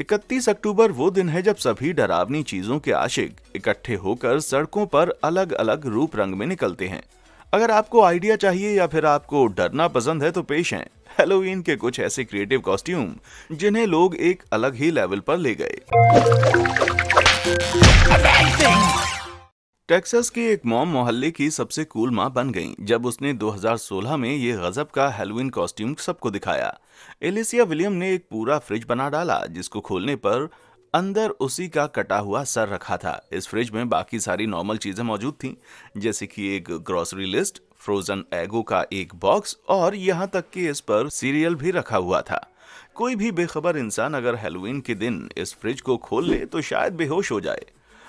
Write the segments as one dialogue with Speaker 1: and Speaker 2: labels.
Speaker 1: 31 अक्टूबर वो दिन है जब सभी डरावनी चीजों के आशिक इकट्ठे होकर सड़कों पर अलग अलग रूप रंग में निकलते हैं। अगर आपको आइडिया चाहिए या फिर आपको डरना पसंद है तो पेश हैं हैलोवीन के कुछ ऐसे क्रिएटिव कॉस्ट्यूम जिन्हें लोग एक अलग ही लेवल पर ले गए। टेक्सास की एक मॉम मोहल्ले की सबसे कूल मां बन गई जब उसने 2016 में ये गजब का हैलोवीन कॉस्ट्यूम सबको दिखाया। एलिसिया विलियम ने एक पूरा फ्रिज बना डाला जिसको खोलने पर अंदर उसी का कटा हुआ सर रखा था। इस फ्रिज में बाकी सारी नॉर्मल चीजें मौजूद थीं, जैसे कि एक ग्रोसरी लिस्ट, फ्रोजन एगो का एक बॉक्स और यहाँ तक कि इस पर सीरियल भी रखा हुआ था। कोई भी बेखबर इंसान अगर हैलोवीन के दिन इस फ्रिज को खोल ले तो शायद बेहोश हो जाए।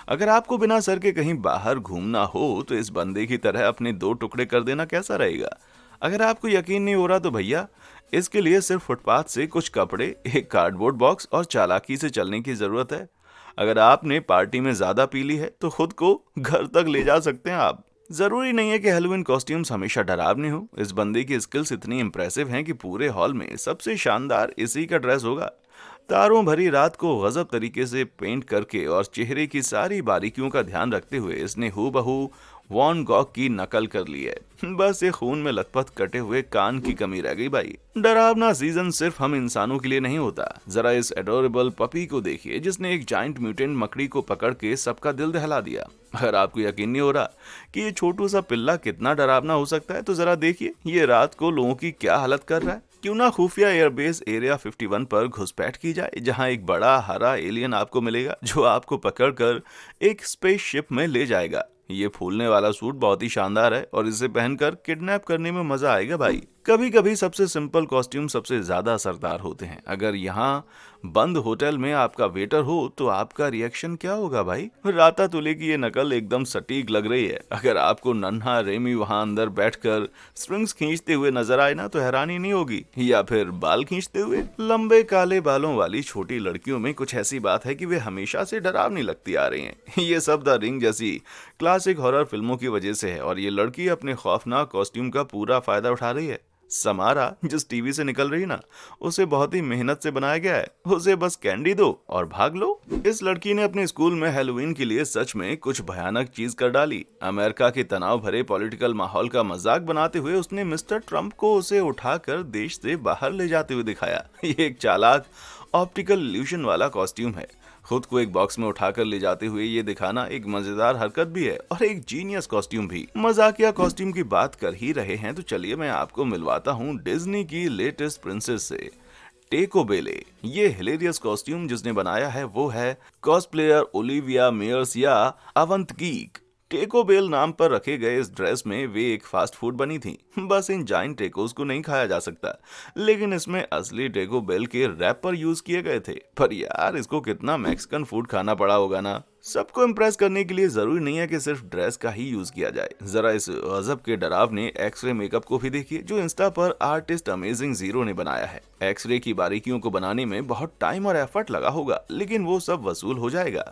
Speaker 1: अगर आपको बिना सर के कहीं बाहर घूमना हो तो इस बंदे की तरह अपने 2 टुकड़े कर देना कैसा रहेगा। अगर आपको यकीन नहीं हो रहा तो भैया, इसके लिए सिर्फ फुटपाथ से कुछ कपड़े, एक कार्डबोर्ड बॉक्स और चालाकी से चलने की जरूरत है। अगर आपने पार्टी में ज्यादा पी ली है तो खुद को घर तक ले जा सकते हैं आप। जरूरी नहीं है कि हैलोवीन कॉस्ट्यूम्स हमेशा डरावने हो। इस बंदे की स्किल्स इतनी इंप्रेसिव हैं कि पूरे हॉल में सबसे शानदार इसी का ड्रेस होगा। तारों भरी रात को गजब तरीके से पेंट करके और चेहरे की सारी बारीकियों का ध्यान रखते हुए इसने हूबहू वॉन गॉग की नकल कर ली है। बस ये खून में लथपथ कटे हुए कान की कमी रह गई भाई। डरावना सीजन सिर्फ हम इंसानों के लिए नहीं होता। जरा इस एडोरेबल पपी को देखिए जिसने एक जाइंट म्यूटेंट मकड़ी को पकड़ के सबका दिल दहला दिया। अगर आपको यकीन नहीं हो रहा कि ये छोटू सा पिल्ला कितना डरावना हो सकता है तो जरा देखिए ये रात को लोगों की क्या हालत कर रहा है। क्यों ना खुफिया एयरबेस एरिया 51 पर घुसपैठ की जाए, जहां एक बड़ा हरा एलियन आपको मिलेगा जो आपको पकड़कर एक स्पेसशिप में ले जाएगा। ये फूलने वाला सूट बहुत ही शानदार है और इसे पहनकर किडनैप करने में मजा आएगा भाई। कभी कभी सबसे सिंपल कॉस्ट्यूम सबसे ज्यादा असरदार होते हैं। अगर यहाँ बंद होटल में आपका वेटर हो तो आपका रिएक्शन क्या होगा भाई। रातातुले की ये नकल एकदम सटीक लग रही है। अगर आपको नन्हा रेमी वहां अंदर बैठकर स्प्रिंग्स खींचते हुए नजर आए ना तो हैरानी नहीं होगी, या फिर बाल खींचते हुए। लंबे काले बालों वाली छोटी लड़कियों में कुछ ऐसी बात है कि वे हमेशा से डरावनी लगती आ रही हैं। ये सब द रिंग जैसी क्लासिक हॉरर फिल्मों की वजह से है और ये लड़की अपने खौफनाक कॉस्ट्यूम का पूरा फायदा उठा रही है। समारा जिस टीवी से निकल रही ना, उसे बहुत ही मेहनत से बनाया गया है। उसे बस कैंडी दो और भाग लो। इस लड़की ने अपने स्कूल में हैलोवीन के लिए सच में कुछ भयानक चीज कर डाली। अमेरिका के तनाव भरे पॉलिटिकल माहौल का मजाक बनाते हुए उसने मिस्टर ट्रंप को उसे उठाकर देश से बाहर ले जाते हुए दिखाया। ये एक चालाक ऑप्टिकल इल्यूशन वाला कॉस्ट्यूम है। खुद को एक बॉक्स में उठाकर ले जाते हुए ये दिखाना एक मजेदार हरकत भी है और एक जीनियस कॉस्ट्यूम भी। मजाकिया कॉस्ट्यूम की बात कर ही रहे हैं तो चलिए मैं आपको मिलवाता हूँ डिज्नी की लेटेस्ट प्रिंसेस से, टेको बेले। ये हिलेरियस कॉस्ट्यूम जिसने बनाया है वो है कॉस्प्लेयर ओलिविया मेयर्स या अवंत गीक। टेको बेल नाम पर रखे गए इस ड्रेस में वे एक फास्ट फूड बनी थी। बस इन जाइंट टेकोस को नहीं खाया जा सकता, लेकिन इसमें असली टेको बेल के रैपर यूज किए गए थे। पर यार इसको कितना मैक्सिकन फूड खाना पड़ा होगा ना। सबको इम्प्रेस करने के लिए जरूरी नहीं है कि सिर्फ ड्रेस का ही यूज किया जाए। जरा इस गजब के डरावने एक्सरे मेकअप को भी देखिए जो इंस्टा पर आर्टिस्ट अमेजिंग जीरो ने बनाया है। एक्सरे की बारीकियों को बनाने में बहुत टाइम और एफर्ट लगा होगा, लेकिन वो सब वसूल हो जाएगा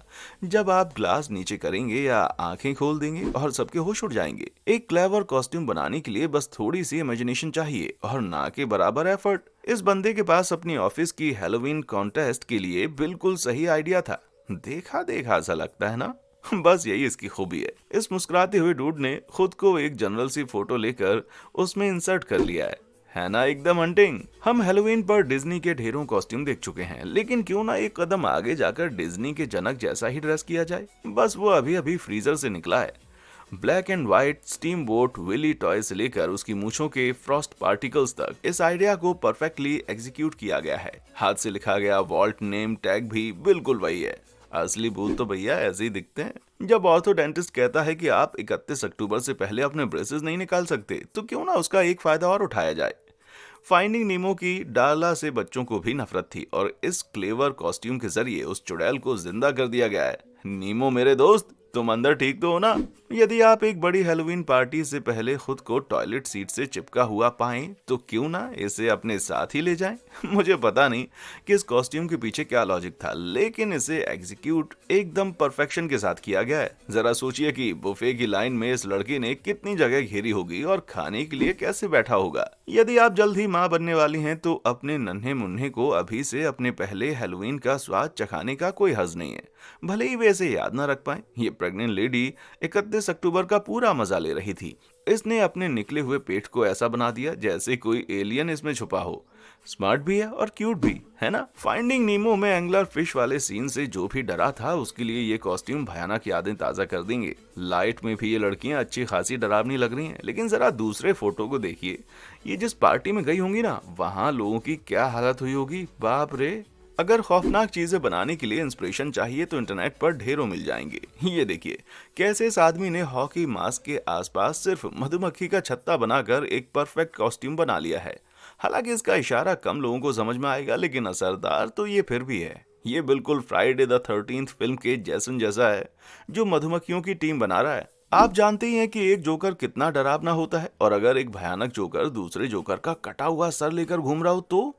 Speaker 1: जब आप ग्लास नीचे करेंगे या आंखें खोल देंगे और सबके होश उड़ जाएंगे। एक क्लेवर कॉस्ट्यूम बनाने के लिए बस थोड़ी सी इमेजिनेशन चाहिए और ना के बराबर एफर्ट। इस बंदे के पास अपनी ऑफिस की हैलोवीन कॉन्टेस्ट के लिए बिल्कुल सही आइडिया था। देखा देखा सा लगता है ना। बस यही इसकी खूबी है। इस मुस्कुराते हुए डूड ने खुद को एक जनरल सी फोटो लेकर उसमें इंसर्ट कर लिया है ना एकदम हंटिंग। हम हैलोवीन पर डिज्नी के ढेरों कॉस्ट्यूम देख चुके हैं, लेकिन क्यों ना एक कदम आगे जाकर डिज्नी के जनक जैसा ही ड्रेस किया जाए। बस वो अभी अभी फ्रीजर से निकला है। Black and white Steamboat Willie toy से लेकर उसकी मूछों के फ्रॉस्ट पार्टिकल्स तक इस आइडिया को परफेक्टली एग्जीक्यूट किया गया है। हाथ से लिखा गया वॉल्ट नेम टैग भी बिल्कुल वही है। असली भूत तो भैया ऐसे ही दिखते हैं। जब ऑर्थो डेंटिस्ट कहता है कि आप 31 अक्टूबर से पहले अपने ब्रेसेस नहीं निकाल सकते तो क्यों ना उसका एक फायदा और उठाया जाए। फाइंडिंग नीमो की डाला से बच्चों को भी नफरत थी और इस क्लेवर कॉस्ट्यूम के जरिए उस चुड़ैल को जिंदा कर दिया गया है। नीमो मेरे दोस्त, तुम अंदर ठीक तो हो ना? यदि आप एक बड़ी हैलोवीन पार्टी से पहले खुद को टॉयलेट सीट से चिपका हुआ पाएं तो क्यों ना इसे अपने साथ ही ले जाएं। मुझे पता नहीं कि इस कॉस्ट्यूम के पीछे क्या लॉजिक था, लेकिन इसे एग्जीक्यूट एकदम परफेक्शन के साथ किया गया है। जरा सोचिए कि बुफे की लाइन में इस लड़की ने कितनी जगह घेरी होगी और खाने के लिए कैसे बैठा होगा। यदि आप जल्द ही माँ बनने वाली हैं तो अपने नन्हे मुन्ने को अभी से अपने पहले हैलोवीन का स्वाद चखाने का कोई हर्ज नहीं है, भले ही वे इसे याद ना रख पाए। ये प्रेग्नेंट लेडी 31 अक्टूबर का पूरा मजा ले रही थी। इसने अपने निकले हुए पेट को ऐसा बना दिया जैसे कोई एलियन इसमें छुपा हो। स्मार्ट भी है और क्यूट भी, है ना? फाइंडिंग नीमो में एंगलर फिश वाले सीन से जो भी डरा था उसके लिए ये कॉस्ट्यूम भयानक यादें ताजा कर देंगे। लाइट में भी ये लड़कियां अच्छी खासी डरावनी लग रही हैं, लेकिन जरा दूसरे फोटो को देखिए। ये जिस पार्टी में गई होंगी ना, वहां लोगों की क्या हालत हुई होगी, बाप रे। अगर खौफनाक चीजें बनाने के लिए इंस्पिरेशन चाहिए तो इंटरनेट पर ढेरों मिल जाएंगे। ये देखिए कैसे इस आदमी ने हॉकी मास्क के आसपास सिर्फ मधुमक्खी का छत्ता बनाकर एक परफेक्ट कॉस्ट्यूम बना लिया है। हालांकि इसका इशारा कम लोगों को समझ में आएगा, लेकिन असरदार तो ये फिर भी है। ये बिल्कुल फ्राइडे द 13th फिल्म के जैसन जैसा है, जो मधुमक्खियों की टीम बना रहा है। आप जानते ही हैं कि एक जोकर कितना डरावना होता है, और अगर एक भयानक जोकर दूसरे जोकर का कटा हुआ सर लेकर घूम रहा हो तो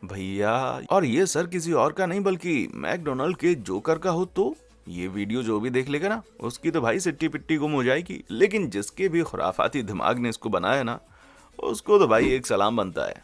Speaker 1: भैया, और ये सर किसी और का नहीं बल्कि मैकडोनाल्ड के जोकर का हो तो ये वीडियो जो भी देख लेगा ना, उसकी तो भाई सिट्टी पिट्टी गुम हो जाएगी। लेकिन जिसके भी खुराफाती दिमाग ने इसको बनाया ना, उसको तो भाई एक सलाम बनता है।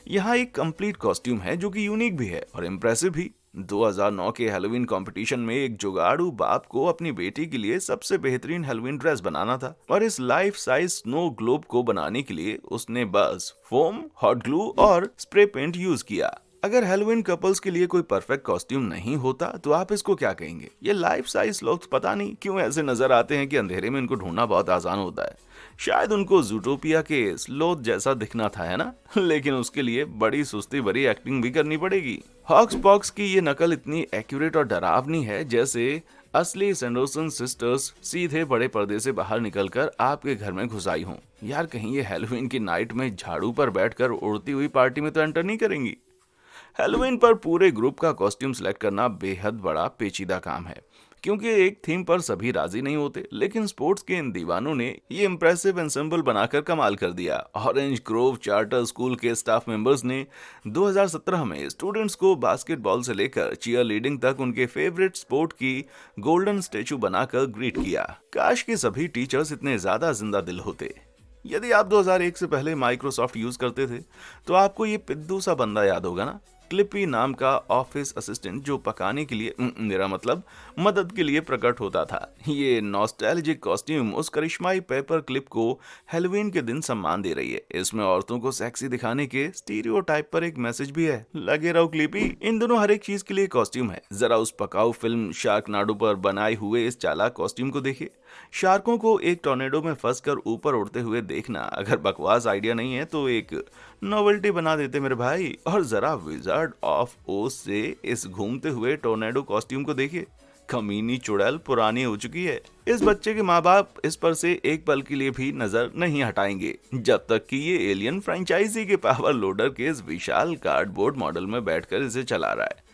Speaker 1: यहाँ एक कंप्लीट कॉस्ट्यूम है जो कि यूनिक भी है और इम्प्रेसिव भी। 2009 के हैलोवीन कंपटीशन में एक जुगाड़ू बाप को अपनी बेटी के लिए सबसे बेहतरीन हैलोवीन ड्रेस बनाना था, और इस लाइफ साइज स्नो ग्लोब को बनाने के लिए उसने बस फोम, हॉट ग्लू और स्प्रे पेंट यूज किया। अगर हैलोवीन कपल्स के लिए कोई परफेक्ट कॉस्ट्यूम नहीं होता तो आप इसको क्या कहेंगे? ये लाइफ साइज लोग पता नहीं क्यों ऐसे नजर आते हैं कि अंधेरे में इनको ढूंढना बहुत आसान होता है। शायद उनको जूटोपिया के स्लोथ जैसा दिखना था, है ना? लेकिन उसके लिए बड़ी सुस्ती भरी एक्टिंग भी करनी पड़ेगी। हॉक्स पॉक्स की ये नकल इतनी एक्यूरेट और डरावनी है जैसे असली सैंडरसन सिस्टर्स सीधे बड़े पर्दे से बाहर निकलकर आपके घर में घुस आई हों। यार कहीं ये हैलोवीन की नाइट में झाड़ू पर बैठकर उड़ती हुई पार्टी में तो एंटर नहीं करेंगी। हैलोवीन पर पूरे ग्रुप का कॉस्ट्यूम सेलेक्ट करना बेहद बड़ा पेचीदा काम है, क्योंकि एक थीम पर सभी राजी नहीं होते। लेकिन स्पोर्ट्स के इन दीवानों ने ये इंप्रेसिव एंसेम्बल बनाकर कमाल कर दिया। ऑरेंज ग्रोव चार्टर स्कूल के स्टाफ मेंबर्स ने 2017 में स्टूडेंट्स को बास्केटबॉल से लेकर चीयर लीडिंग तक उनके फेवरेट स्पोर्ट की गोल्डन स्टैचू बनाकर ग्रीट किया। काश के सभी टीचर्स इतने ज्यादा जिंदा दिल होते। यदि आप 2001 से पहले माइक्रोसॉफ्ट यूज करते थे तो आपको ये पिद्दू सा बंदा याद होगा ना, क्लिपी नाम का ऑफिस असिस्टेंट जो पकाने के लिए मेरा मतलब मदद के लिए प्रकट होता था। ये नॉस्टैल्जिक कॉस्ट्यूम उस करिश्माई पेपर क्लिप को हैलोवीन के दिन सम्मान दे रही है। इसमें औरतों को सेक्सी दिखाने के स्टीरियोटाइप पर एक मैसेज भी है। लगे रहो क्लिपी, इन दोनों हर एक चीज के लिए कॉस्ट्यूम है। जरा उस पकाऊ फिल्म शार्कनाडो पर बनाए हुए इस चालाक कॉस्ट्यूम को देखिए। शार्कों को एक टॉर्नेडो में फंसकर ऊपर उड़ते हुए देखना अगर बकवास आइडिया नहीं है तो एक नोवेल्टी बना देते मेरे भाई। और जरा विजार्ड ऑफ ओज से इस घूमते हुए टोर्नेडो कॉस्ट्यूम को देखिए। कमीनी चुड़ैल पुरानी हो चुकी है। इस बच्चे के माँ बाप इस पर से एक पल के लिए भी नजर नहीं हटाएंगे जब तक कि ये एलियन फ्रेंचाइजी के पावर लोडर के इस विशाल कार्डबोर्ड मॉडल में बैठकर इसे चला रहा है।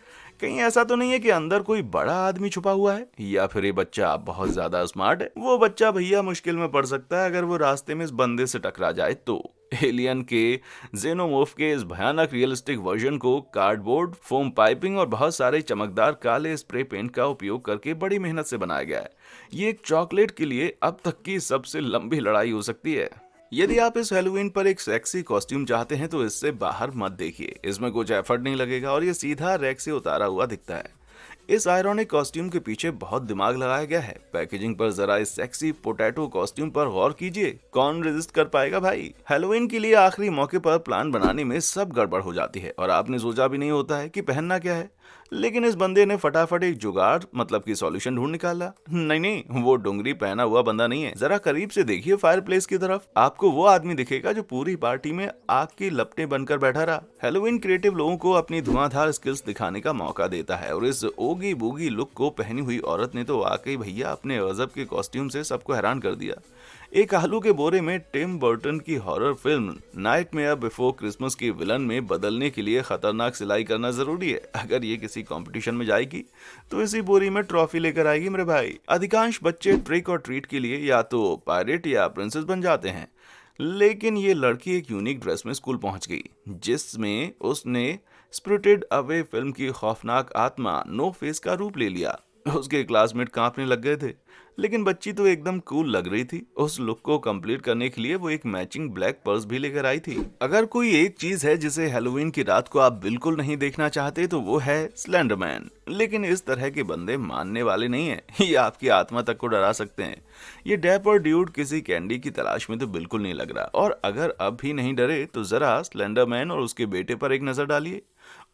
Speaker 1: कहीं ऐसा तो नहीं है कि अंदर कोई बड़ा आदमी छुपा हुआ है, या फिर ये बच्चा बहुत ज्यादा स्मार्ट है। वो बच्चा भैया मुश्किल में पड़ सकता है अगर वो रास्ते में इस बंदे से टकरा जाए तो। एलियन के जेनोमोर्फ के इस भयानक रियलिस्टिक वर्जन को कार्डबोर्ड, फोम पाइपिंग और बहुत सारे चमकदार काले स्प्रे पेंट का उपयोग करके बड़ी मेहनत से बनाया गया है। ये एक चॉकलेट के लिए अब तक की सबसे लंबी लड़ाई हो सकती है। यदि आप इस हैलोवीन पर एक सेक्सी कॉस्ट्यूम चाहते हैं तो इससे बाहर मत देखिए। इसमें कुछ एफर्ट नहीं लगेगा और ये सीधा रैक से उतारा हुआ दिखता है। इस आयरॉनिक कॉस्ट्यूम के पीछे बहुत दिमाग लगाया गया है। पैकेजिंग पर जरा इस सेक्सी पोटैटो कॉस्ट्यूम पर गौर कीजिए। कौन रेजिस्ट कर पाएगा भाई? हैलोवीन के लिए आखिरी मौके पर प्लान बनाने में सब गड़बड़ हो जाती है और आपने सोचा भी नहीं होता है कि पहनना क्या है। लेकिन इस बंदे ने फटाफट एक जुगाड़ मतलब की सॉल्यूशन ढूंढ निकाला। नहीं, वो डोंगरी पहना हुआ बंदा नहीं है। जरा करीब से देखिए फायर प्लेस की तरफ, आपको वो आदमी दिखेगा जो पूरी पार्टी में आग की लपटें बनकर बैठा रहा। हैलोवीन क्रिएटिव लोगों को अपनी धुआंधार स्किल्स दिखाने का मौका देता है और इस ओगी बोगी लुक को पहनी हुई औरत ने तो वाकई भैया अपने गजब के कॉस्ट्यूम से सबको हैरान कर दिया। एक आलू के बोरे में टिम बर्टन की horror film nightmare before Christmas की विलन में बदलने के लिए खतरनाक सिलाई करना जरूरी है। अगर ये किसी कंपटीशन में जाएगी तो इसी बोरी में ट्रॉफी लेकर आएगी मेरे भाई। अधिकांश बच्चे ट्रिक और ट्रीट के लिए या तो पायरेट या प्रिंसेस बन जाते हैं, लेकिन ये लड़की एक यूनिक ड्रेस में स्कूल पहुंच गई जिसमें उसने स्पिरिटेड अवे फिल्म की खौफनाक आत्मा नो फेस का रूप ले लिया। उसके क्लासमेट कांपने लग गए थे, लेकिन बच्ची तो एकदम कूल लग रही थी। उस लुक को कंप्लीट करने के लिए वो एक मैचिंग ब्लैक पर्स भी लेकर आई थी। अगर कोई एक चीज है जिसे हैलोवीन की रात को आप बिल्कुल नहीं देखना चाहते तो वो है स्लेंडरमैन। लेकिन इस तरह के बंदे मानने वाले नहीं है, ये आपकी आत्मा तक को डरा सकते हैं। ये डैपर ड्यूड किसी कैंडी की तलाश में तो बिल्कुल नहीं लग रहा, और अगर अब भी नहीं डरे तो जरा स्लेंडरमैन और उसके बेटे पर एक नजर डालिए।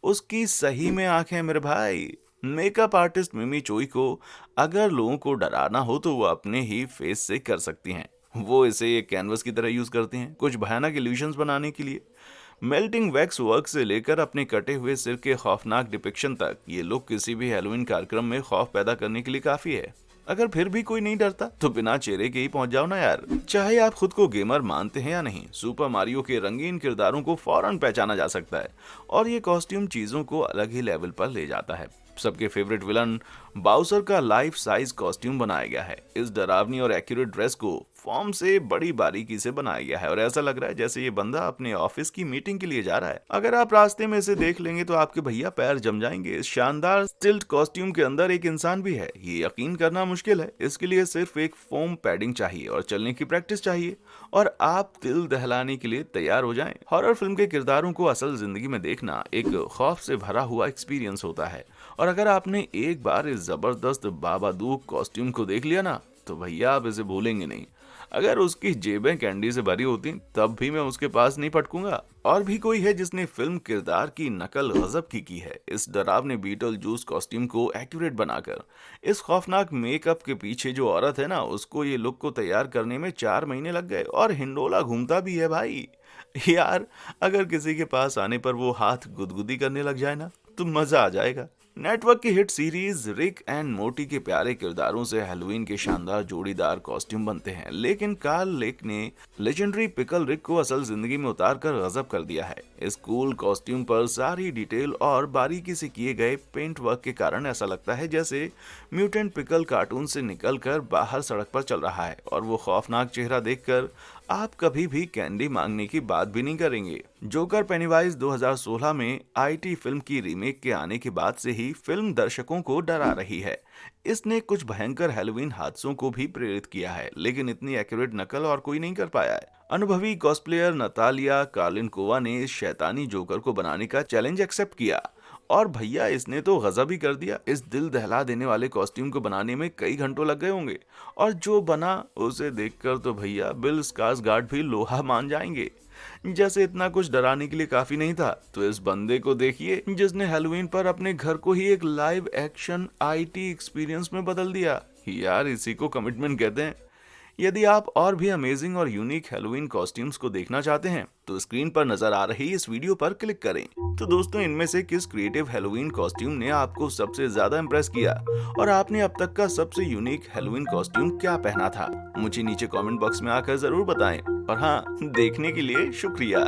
Speaker 1: उसकी सही में आंखें मेरे भाई। मेकअप आर्टिस्ट मिमी चोई को अगर लोगों को डराना हो तो वो अपने ही फेस से कर सकती हैं। वो इसे एक कैनवस की तरह यूज करती हैं कुछ भयानक इल्यूशंस बनाने के लिए। मेल्टिंग वैक्स वर्क से लेकर अपने कटे हुए सिर के खौफनाक डिपिक्शन तक, ये लुक किसी भी हैलोवीन कार्यक्रम में खौफ पैदा करने के लिए काफी है। अगर फिर भी कोई नहीं डरता तो बिना चेहरे के ही पहुंच जाओ ना यार। चाहे आप खुद को गेमर मानते हैं या नहीं, सुपर मारियो के रंगीन किरदारों को फौरन पहचाना जा सकता है, और ये कॉस्ट्यूम चीजों को अलग ही लेवल पर ले जाता है। सबके फेवरेट विलन बाउसर का लाइफ साइज कॉस्ट्यूम बनाया गया है। इस डरावनी और एक्यूरेट ड्रेस को फॉर्म से बड़ी बारीकी से बनाया गया है और ऐसा लग रहा है जैसे ये बंदा अपने ऑफिस की मीटिंग के लिए जा रहा है। अगर आप रास्ते में इसे देख लेंगे तो आपके भैया पैर जम जाएंगे। इस शानदार स्टिल्ट कॉस्ट्यूम के अंदर एक इंसान भी है, ये यकीन करना मुश्किल है। इसके लिए सिर्फ एक फोम पैडिंग चाहिए और चलने की प्रैक्टिस चाहिए, और आप दिल दहलाने के लिए तैयार हो जाएं। हॉरर फिल्म के किरदारों को असल जिंदगी में देखना एक खौफ से भरा हुआ एक्सपीरियंस होता है, और अगर आपने एक बार इस जबरदस्त बाबादूक कॉस्ट्यूम को देख लिया ना तो भैया आप इसे भूलेंगे नहीं। अगर उसकी जेबें कैंडी से भरी होती तब भी मैं उसके पास नहीं पटकूंगा। और भी कोई है जिसने फिल्म किरदार की नकल गजब की है। इस डरावने बीटल जूस कॉस्ट्यूम को एक्यूरेट बनाकर इस खौफनाक मेकअप के पीछे जो औरत है ना, उसको ये लुक को तैयार करने में 4 महीने लग गए, और हिंडोला घूमता भी है भाई। यार अगर किसी के पास आने पर वो हाथ गुदगुदी करने लग जाए ना तो मजा आ जाएगा। नेटवर्क की hit series Rick and Morty के प्यारे किरदारों से हैलोवीन के शानदार जोड़ीदार कॉस्ट्यूम बनते हैं, लेकिन कार्ल लेक ने लेजेंडरी पिकल रिक को असल जिंदगी में उतार कर गजब कर दिया है। इस कूल कॉस्ट्यूम पर सारी डिटेल और बारीकी से किए गए पेंट वर्क के कारण ऐसा लगता है जैसे म्यूटेंट पिकल कार्टून से निकलकर बाहर सड़क पर चल रहा है, और वो खौफनाक चेहरा देखकर आप कभी भी कैंडी मांगने की बात भी नहीं करेंगे। जोकर पेनीवाइज 2016 में आईटी फिल्म की रीमेक के आने के बाद से ही फिल्म दर्शकों को डरा रही है। इसने कुछ भयंकर हैलोवीन हादसों को भी प्रेरित किया है, लेकिन इतनी एक्यूरेट नकल और कोई नहीं कर पाया है। अनुभवी कॉस्प्लेयर नतालिया कार्लिनकोवा ने इस शैतानी जोकर को बनाने का चैलेंज एक्सेप्ट किया, और भैया इसने तो गजब ही कर दिया। इस दिल दहला देने वाले कॉस्ट्यूम को बनाने में कई घंटों लग गए होंगे, और जो बना उसे देखकर तो भैया बिल स्कार्सगार्ड भी लोहा मान जाएंगे। जैसे इतना कुछ डराने के लिए काफी नहीं था, तो इस बंदे को देखिए जिसने हैलोवीन पर अपने घर को ही एक लाइव एक्शन आईटी एक्सपीरियंस में बदल दिया। यार इसी को कमिटमेंट कहते हैं। यदि आप और भी अमेजिंग और यूनिक हैलोवीन कॉस्ट्यूम्स को देखना चाहते हैं तो स्क्रीन पर नजर आ रही इस वीडियो पर क्लिक करें। तो दोस्तों, इनमें से किस क्रिएटिव हैलोवीन कॉस्ट्यूम ने आपको सबसे ज्यादा इंप्रेस किया, और आपने अब तक का सबसे यूनिक हैलोवीन कॉस्ट्यूम क्या पहना था? मुझे नीचे कमेंट बॉक्स में आकर जरूर बताएं। और हाँ, देखने के लिए शुक्रिया।